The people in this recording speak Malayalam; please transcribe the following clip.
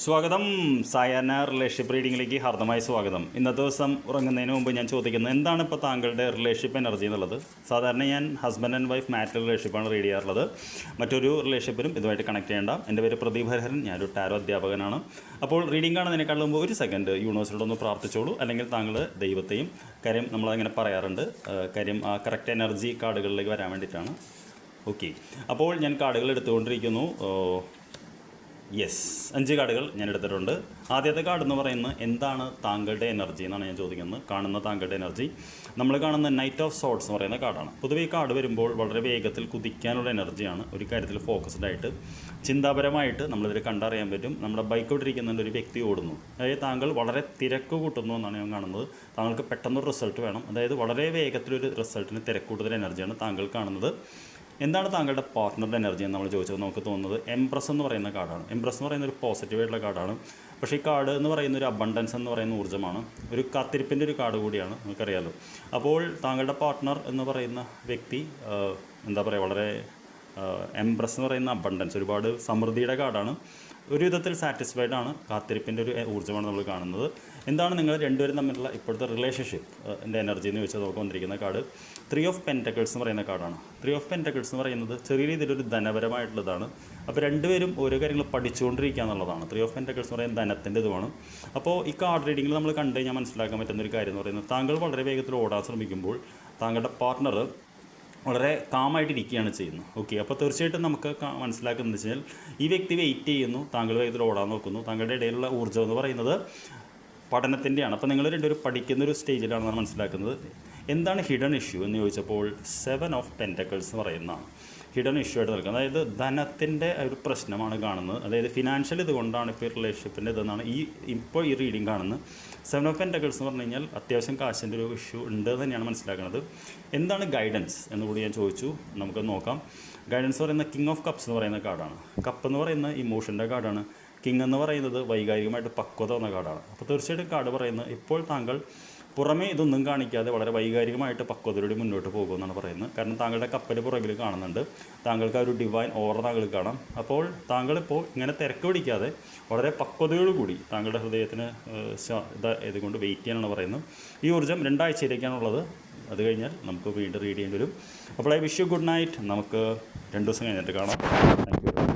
സ്വാഗതം. സായാഹ്ന റിലേഷൻഷിപ്പ് റീഡിങ്ങിലേക്ക് ഹാർദമായി സ്വാഗതം. ഇന്നത്തെ ദിവസം ഉറങ്ങുന്നതിന് മുമ്പ് ഞാൻ ചോദിക്കുന്നത്, എന്താണ് ഇപ്പോൾ താങ്കളുടെ റിലേഷൻഷിപ്പ് എനർജി എന്നുള്ളത്. സാധാരണ ഞാൻ ഹസ്ബൻഡ് ആൻഡ് വൈഫ് മാരിറ്റൽ റിലേഷൻഷിപ്പാണ് റീഡ് ചെയ്യാറുള്ളത്. മറ്റൊരു റിലേഷൻഷിപ്പിനും ഇതുമായിട്ട് കണക്ട് ചെയ്യേണ്ട. എൻ്റെ പേര് പ്രദീപ് ഹരിഹരൻ, ഞാനൊരു ടാരോ അധ്യാപകനാണ്. അപ്പോൾ റീഡിംഗ് കാണുന്നതിനേക്കാൾ മുമ്പ് ഒരു സെക്കൻഡ് യൂണിവേഴ്സിലോടൊന്ന് പ്രാർത്ഥിച്ചോളൂ, അല്ലെങ്കിൽ താങ്കൾ ദൈവത്തെയും. കാര്യം നമ്മളങ്ങനെ പറയാറുണ്ട്, കാര്യം ആ കറക്റ്റ് എനർജി കാർഡുകളിലേക്ക് വരാൻ വേണ്ടിയിട്ടാണ്. ഓക്കെ, അപ്പോൾ ഞാൻ കാർഡുകൾ എടുത്തുകൊണ്ടിരിക്കുന്നു. യെസ്, 5 കാർഡുകൾ ഞാൻ എടുത്തിട്ടുണ്ട്. ആദ്യത്തെ കാർഡ് എന്ന് പറയുന്നത് എന്താണ് താങ്കളുടെ എനർജി എന്നാണ് ഞാൻ ചോദിക്കുന്നത്. കാണുന്ന താങ്കളുടെ എനർജി നമ്മൾ കാണുന്ന നൈറ്റ് ഓഫ് സോർട്സ് എന്ന് പറയുന്ന കാർഡാണ്. പൊതുവേ ഈ കാർഡ് വരുമ്പോൾ വളരെ വേഗത്തിൽ കുതിക്കാനുള്ള എനർജിയാണ്. ഒരു കാര്യത്തിൽ ഫോക്കസ്ഡ് ആയിട്ട് ചിന്താപരമായിട്ട് നമ്മളിതിൽ കണ്ടറിയാൻ പറ്റും. നമ്മുടെ ബൈക്കോട്ടിരിക്കുന്ന ഒരു വ്യക്തി ഓടുന്നു, അതായത് താങ്കൾ വളരെ തിരക്ക് കൂട്ടുന്നു എന്നാണ് ഞാൻ കാണുന്നത്. താങ്കൾക്ക് പെട്ടെന്നൊരു റിസൾട്ട് വേണം, അതായത് വളരെ വേഗത്തിലൊരു റിസൾട്ടിന് തിരക്കൂട്ടുന്ന എനർജിയാണ് താങ്കൾ കാണുന്നത്. എന്താണ് താങ്കളുടെ പാർട്ട്ണറുടെ എനർജി എന്ന് നമ്മൾ ചോദിച്ചത് നമുക്ക് തോന്നുന്നത് എംപ്രസ് എന്ന് പറയുന്ന കാർഡാണ്. എംപ്രസ് എന്ന് പറയുന്ന ഒരു പോസിറ്റീവായിട്ടുള്ള കാർഡാണ്. പക്ഷേ ഈ കാർഡ് എന്ന് പറയുന്ന ഒരു അബണ്ടൻസ് എന്ന് പറയുന്ന ഊർജ്ജമാണ്, ഒരു കാത്തിരിപ്പിൻ്റെ ഒരു കാർഡ് കൂടിയാണ്, നമുക്കറിയാമല്ലോ. അപ്പോൾ താങ്കളുടെ പാർട്ട്ണർ എന്ന് പറയുന്ന വ്യക്തി എന്താ പറയുക, വളരെ എംപ്രസ് എന്ന് പറയുന്ന അബണ്ടൻസ്, ഒരുപാട് സമൃദ്ധിയുടെ കാർഡാണ്. ഒരു വിധത്തിൽ സാറ്റിസ്ഫൈഡ് ആണ്, കാത്തിരിപ്പിൻ്റെ ഒരു ഊർജ്ജമാണ് നമ്മൾ കാണുന്നത്. എന്താണ് നിങ്ങൾ രണ്ടുപേരും തമ്മിലുള്ള ഇപ്പോഴത്തെ റിലേഷൻഷിപ്പ് എൻ്റെ എനർജി എന്ന് ചോദിച്ചാൽ നമുക്ക് വന്നിരിക്കുന്ന കാർഡ് 3 ഓഫ് പെൻറ്റക്കിൾസ് എന്ന് പറയുന്ന കാർഡാണ്. 3 ഓഫ് പെൻറ്റക്കിൾസ് എന്ന് പറയുന്നത് ചെറിയ രീതിയിലൊരു ധനപരമായിട്ടുള്ളതാണ്. അപ്പോൾ രണ്ടുപേരും ഓരോ കാര്യങ്ങൾ പഠിച്ചുകൊണ്ടിരിക്കുക എന്നുള്ളതാണ്. 3 ഓഫ് പെൻറ്റക്കിൾസ് എന്ന് പറയുന്നത് ധനത്തിൻ്റെ ഇതുമാണ്. അപ്പോൾ ഈ കാർഡ് റീഡിങ്ങിൽ നമ്മൾ കണ്ടു കഴിഞ്ഞാൽ മനസ്സിലാക്കാൻ പറ്റുന്ന ഒരു കാര്യം എന്ന് പറയുന്നത്, താങ്കൾ വളരെ വേഗത്തിൽ ഓടാൻ ശ്രമിക്കുമ്പോൾ താങ്കളുടെ പാർട്ട്ണർ വളരെ കാമായിട്ടിരിക്കുകയാണ് ചെയ്യുന്നത്. ഓക്കെ, അപ്പോൾ തീർച്ചയായിട്ടും നമുക്ക് മനസ്സിലാക്കുന്നത് വെച്ചാൽ ഈ വ്യക്തി വെയിറ്റ് ചെയ്യുന്നു, താങ്കൾ വേഗത്തിൽ ഓടാൻ നോക്കുന്നു. താങ്കളുടെ ഇടയിലുള്ള ഊർജ്ജം എന്ന് പറയുന്നത് പഠനത്തിൻ്റെയാണ്. അപ്പോൾ നിങ്ങൾ രണ്ടുപേരും പഠിക്കുന്നൊരു സ്റ്റേജിലാണെന്നാണ് മനസ്സിലാക്കുന്നത്. എന്താണ് ഹിഡൻ ഇഷ്യൂ എന്ന് ചോദിച്ചപ്പോൾ 7 ഓഫ് പെൻറ്റക്കിൾസ് എന്ന് പറയുന്നതാണ് ഹിഡൻ ഇഷ്യൂ ആയിട്ട് നിൽക്കുന്നത്. അതായത് ധനത്തിൻ്റെ ഒരു പ്രശ്നമാണ് കാണുന്നത്. അതായത് ഫിനാൻഷ്യൽ ഇതുകൊണ്ടാണ് ഇപ്പോൾ ഈ റിലേഷൻഷിപ്പിൻ്റെ ഇതെന്നാണ് ഇപ്പോൾ ഈ റീഡിങ് കാണുന്നത്. 7 ഓഫ് പെൻറ്റക്കിൾസ് എന്ന് പറഞ്ഞു കഴിഞ്ഞാൽ അത്യാവശ്യം കാശിൻ്റെ ഒരു ഇഷ്യൂ ഉണ്ട് തന്നെയാണ് മനസ്സിലാക്കുന്നത്. എന്താണ് ഗൈഡൻസ് എന്നുകൂടി ഞാൻ ചോദിച്ചു, നമുക്ക് നോക്കാം. ഗൈഡൻസ് പറയുന്ന കിങ് ഓഫ് കപ്സ് എന്ന് പറയുന്ന കാർഡാണ്. കപ്പ് എന്ന് പറയുന്ന ഇമോഷൻ്റെ കാർഡാണ്. കിങ് എന്ന് പറയുന്നത് വൈകാരികമായിട്ട് പക്വത എന്ന കാർഡാണ്. അപ്പോൾ തീർച്ചയായിട്ടും കാർഡ് പറയുന്നത് ഇപ്പോൾ താങ്കൾ പുറമേ ഇതൊന്നും കാണിക്കാതെ വളരെ വൈകാരികമായിട്ട് പക്വതയോടെ മുന്നോട്ട് പോകുമെന്നാണ് പറയുന്നത്. കാരണം താങ്കളുടെ കപ്പൽ പുറകിൽ കാണുന്നുണ്ട്, താങ്കൾക്ക് ആ ഒരു ഡിവൈൻ ഓവർ താങ്കൾക്ക് കാണാം. അപ്പോൾ താങ്കളിപ്പോൾ ഇങ്ങനെ തിരക്ക് പിടിക്കാതെ വളരെ പക്വതയോടുകൂടി താങ്കളുടെ ഹൃദയത്തിന് ഇതുകൊണ്ട് വെയിറ്റ് ചെയ്യാനാണ് പറയുന്നത്. ഈ ഊർജ്ജം 2 ആഴ്ചയിലേക്കാണുള്ളത്. അത് കഴിഞ്ഞാൽ നമുക്ക് വീണ്ടും റീഡ് ചെയ്യേണ്ടി വരും. അപ്പോൾ I wish you good night. നമുക്ക് 2 ദിവസം കഴിഞ്ഞിട്ട് കാണാം. Thank you.